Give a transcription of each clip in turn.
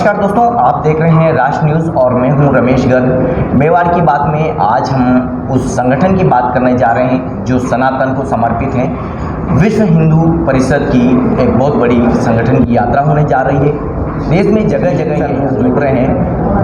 नमस्कार दोस्तों, आप देख रहे हैं राष्ट्र न्यूज़ और मैं हूं रमेश गर्ग। मेवाड़ की बात में आज हम उस संगठन की बात करने जा रहे हैं जो सनातन को समर्पित है। विश्व हिंदू परिषद की एक बहुत बड़ी संगठन की यात्रा होने जा रही है। देश में जगह जगह जुड़ रहे हैं,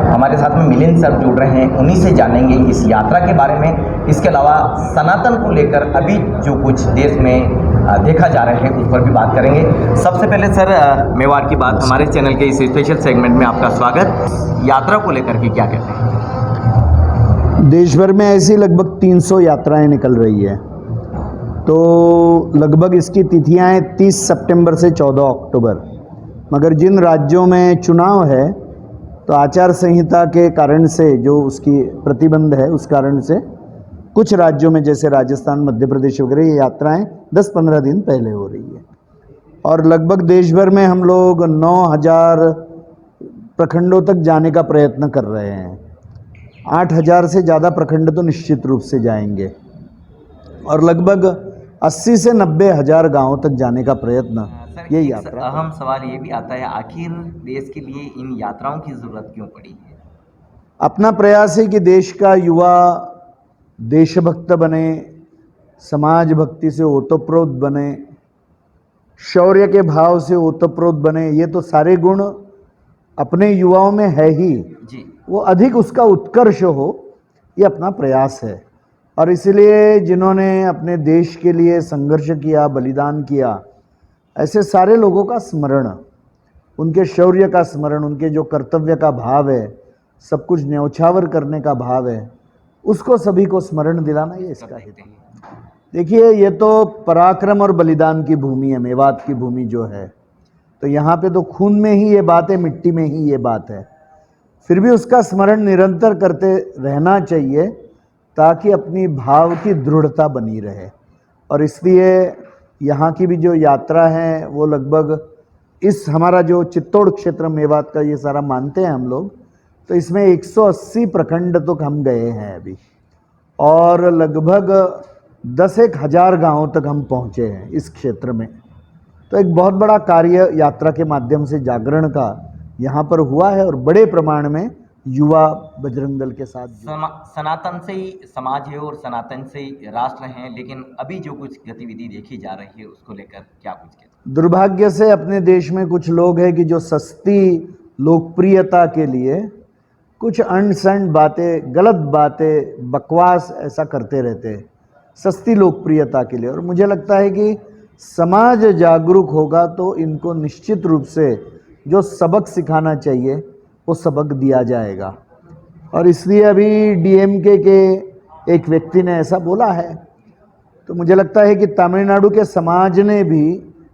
हमारे साथ में मिलिंद सर जुड़ रहे हैं, उन्हीं से जानेंगे इस यात्रा के बारे में। इसके अलावा सनातन को लेकर अभी जो कुछ देश में देखा जा रहा है उस पर भी बात करेंगे। सबसे पहले सर, मेवाड़ की बात हमारे चैनल के इस स्पेशल सेगमेंट में आपका स्वागत। यात्रा को लेकर के क्या कहते हैं? देश भर में ऐसी लगभग 300 यात्राएं निकल रही है, तो लगभग इसकी तिथियां हैं 30 सितंबर से 14 अक्टूबर। मगर जिन राज्यों में चुनाव है तो आचार संहिता के कारण से जो उसकी प्रतिबंध है उस कारण से कुछ राज्यों में जैसे राजस्थान, मध्य प्रदेश वगैरह ये यात्राएं 10-15 दिन पहले हो रही है। और लगभग देश भर में हम लोग 9000 प्रखंडों तक जाने का प्रयत्न कर रहे हैं। 8000 से ज़्यादा प्रखंड तो निश्चित रूप से जाएंगे और लगभग 80 से 90 हज़ार गाँवों तक जाने का प्रयत्न ये यात्रा। अहम सवाल ये भी आता है, आखिर देश के लिए इन यात्राओं की ज़रूरत क्यों पड़ी है? अपना प्रयास है कि देश का युवा देशभक्त बने, समाज भक्ति से ओतप्रोत बने, शौर्य के भाव से ओतप्रोत बने। ये तो सारे गुण अपने युवाओं में है ही जी। वो अधिक उसका उत्कर्ष हो, ये अपना प्रयास है। और इसलिए जिन्होंने अपने देश के लिए संघर्ष किया, बलिदान किया, ऐसे सारे लोगों का स्मरण, उनके शौर्य का स्मरण, उनके जो कर्तव्य का भाव है, सब कुछ न्यौछावर करने का भाव है, उसको सभी को स्मरण दिलाना ये इसका हेतु है। देखिए, ये तो पराक्रम और बलिदान की भूमि है, मेवात की भूमि जो है, तो यहाँ पे तो खून में ही ये बात है, मिट्टी में ही ये बात है। फिर भी उसका स्मरण निरंतर करते रहना चाहिए ताकि अपनी भाव की दृढ़ता बनी रहे। और इसलिए यहाँ की भी जो यात्रा है वो लगभग इस हमारा जो चित्तौड़ क्षेत्र मेवात का ये सारा मानते हैं हम लोग, तो इसमें 180 प्रखंड तो हम गए हैं अभी और लगभग 10-1 हज़ार गाँवों तक हम पहुँचे हैं इस क्षेत्र में। तो एक बहुत बड़ा कार्य यात्रा के माध्यम से जागरण का यहाँ पर हुआ है और बड़े प्रमाण में युवा बजरंग दल के साथ सनातन से ही समाज है और सनातन से ही राष्ट्र हैं, लेकिन अभी जो कुछ गतिविधि देखी जा रही है उसको लेकर क्या कुछ कहते हैं? दुर्भाग्य से अपने देश में कुछ लोग हैं कि जो सस्ती लोकप्रियता के लिए कुछ अनसंड बातें, गलत बातें, बकवास ऐसा करते रहते हैं सस्ती लोकप्रियता के लिए। और मुझे लगता है कि समाज जागरूक होगा तो इनको निश्चित रूप से जो सबक सिखाना चाहिए वो सबक दिया जाएगा। और इसलिए अभी डीएमके के एक व्यक्ति ने ऐसा बोला है, तो मुझे लगता है कि तमिलनाडु के समाज ने भी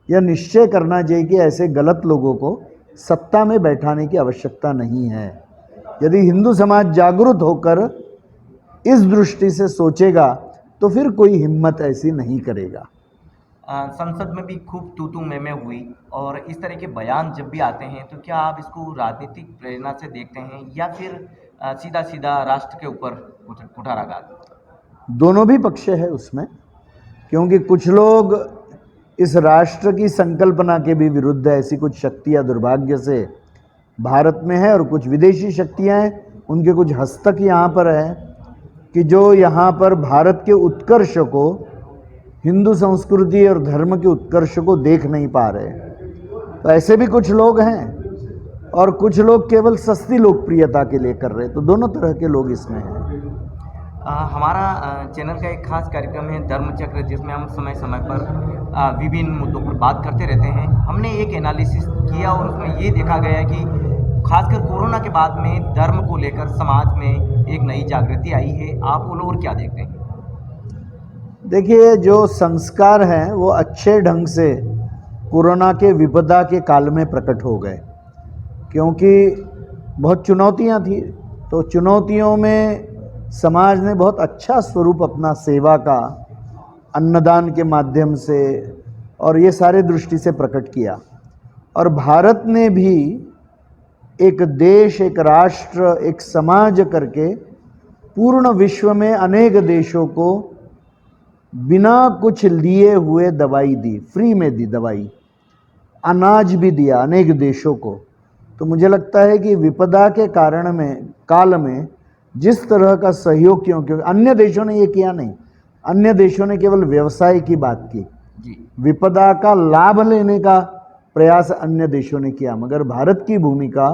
यह निश्चय करना चाहिए कि ऐसे गलत लोगों को सत्ता में बैठाने की आवश्यकता नहीं है। यदि हिंदू समाज जागरूक होकर इस दृष्टि से सोचेगा तो फिर कोई हिम्मत ऐसी नहीं करेगा। संसद में भी खूब तू मैं हुई और इस तरह के बयान जब भी आते हैं तो क्या आप इसको राजनीतिक प्रेरणा से देखते हैं या फिर सीधा सीधा राष्ट्र के ऊपर कुठाराघात? दोनों भी पक्ष है उसमें, क्योंकि कुछ लोग इस राष्ट्र की संकल्पना के भी विरुद्ध है। ऐसी कुछ शक्तियां दुर्भाग्य से भारत में है और कुछ विदेशी शक्तियां हैं, उनके कुछ हस्तक यहाँ पर है कि जो यहाँ पर भारत के उत्कर्ष को, हिंदू संस्कृति और धर्म के उत्कर्ष को देख नहीं पा रहे। तो ऐसे भी कुछ लोग हैं और कुछ लोग केवल सस्ती लोकप्रियता के लिए कर रहे हैं। तो दोनों तरह के लोग इसमें हैं। हमारा चैनल का एक खास कार्यक्रम है धर्म चक्र, जिसमें हम समय समय पर विभिन्न मुद्दों पर बात करते रहते हैं। हमने एक एनालिसिस किया और उसमें ये देखा गया कि खासकर कोरोना के बाद में धर्म को लेकर समाज में एक नई जागृति आई है। आप वो और क्या देखते हैं? देखिए, जो संस्कार हैं वो अच्छे ढंग से कोरोना के विपदा के काल में प्रकट हो गए, क्योंकि बहुत चुनौतियां थी। तो चुनौतियों में समाज ने बहुत अच्छा स्वरूप अपना सेवा का, अन्नदान के माध्यम से और ये सारे दृष्टि से प्रकट किया। और भारत ने भी एक देश, एक राष्ट्र, एक समाज करके पूर्ण विश्व में अनेक देशों को बिना कुछ लिए हुए दवाई दी, फ्री में दी दवाई, अनाज भी दिया अनेक देशों को। तो मुझे लगता है कि विपदा के काल में जिस तरह का सहयोग क्योंकि अन्य देशों ने ये किया नहीं, अन्य देशों ने केवल व्यवसाय की बात की, जी विपदा का लाभ लेने का प्रयास अन्य देशों ने किया, मगर भारत की भूमिका,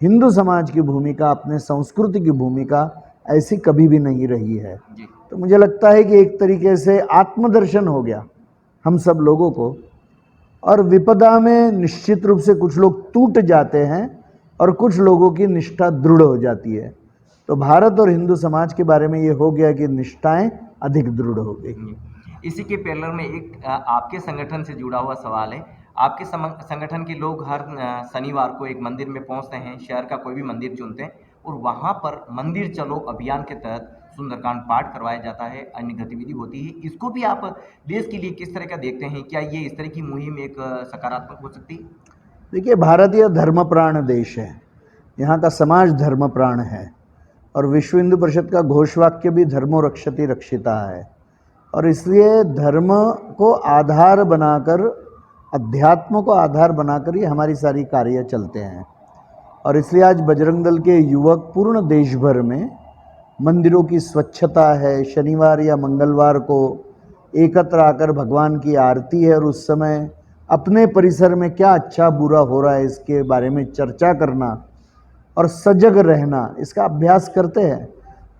हिंदू समाज की भूमिका, अपने संस्कृति की भूमिका ऐसी कभी भी नहीं रही है। जी तो मुझे लगता है कि एक तरीके से आत्मदर्शन हो गया हम सब लोगों को, और विपदा में निश्चित रूप से कुछ लोग टूट जाते हैं और कुछ लोगों की निष्ठा दृढ़ हो जाती है। तो भारत और हिंदू समाज के बारे में ये हो गया कि निष्ठाएं अधिक दृढ़ हो गई। इसी के पैरेलल में एक आपके संगठन से जुड़ा हुआ सवाल है। आपके संगठन के लोग हर शनिवार को एक मंदिर में पहुंचते हैं, शहर का कोई भी मंदिर चुनते हैं और वहां पर मंदिर चलो अभियान के तहत सुंदरकांड पाठ करवाया जाता है, अन्य गतिविधि होती है। इसको भी आप देश के लिए किस तरह का देखते हैं? क्या ये इस तरह की मुहिम एक सकारात्मक हो सकती है? देखिए, भारत यह धर्मप्राण देश है, यहाँ का समाज धर्मप्राण है, और विश्व हिंदू परिषद का घोषवाक्य भी धर्मो रक्षति रक्षिता है। और इसलिए धर्म को आधार बनाकर, अध्यात्म को आधार बनाकर ये हमारी सारी कार्य चलते हैं। और इसलिए आज बजरंग दल के युवक पूर्ण देश भर में मंदिरों की स्वच्छता है, शनिवार या मंगलवार को एकत्र आकर भगवान की आरती है, और उस समय अपने परिसर में क्या अच्छा बुरा हो रहा है इसके बारे में चर्चा करना और सजग रहना, इसका अभ्यास करते हैं।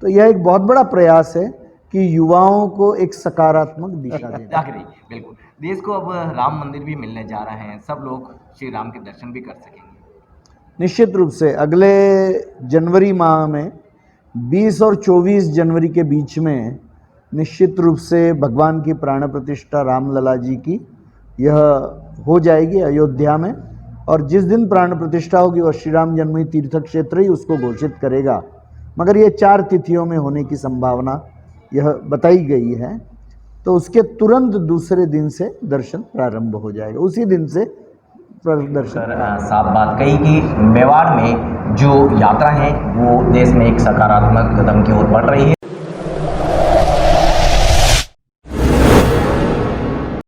तो यह एक बहुत बड़ा प्रयास है कि युवाओं को एक सकारात्मक दिशा देना। बिल्कुल, देश को अब राम मंदिर भी मिलने जा रहे हैं, सब लोग श्री राम के दर्शन भी कर सकेंगे। निश्चित रूप से अगले जनवरी माह में 20 और 24 जनवरी के बीच में निश्चित रूप से भगवान की प्राण प्रतिष्ठा रामलला जी की यह हो जाएगी अयोध्या में, और जिस दिन प्राण प्रतिष्ठा होगी वह श्री राम जन्मभूमि तीर्थ क्षेत्र ही उसको घोषित करेगा। मगर ये 4 तिथियों में होने की संभावना यह बताई गई है। तो उसके तुरंत दूसरे दिन से दर्शन प्रारंभ हो जाएगा, उसी दिन से दर्शन। साफ बात कही कि मेवाड़ में जो यात्रा है वो देश में एक सकारात्मक कदम की ओर बढ़ रही है।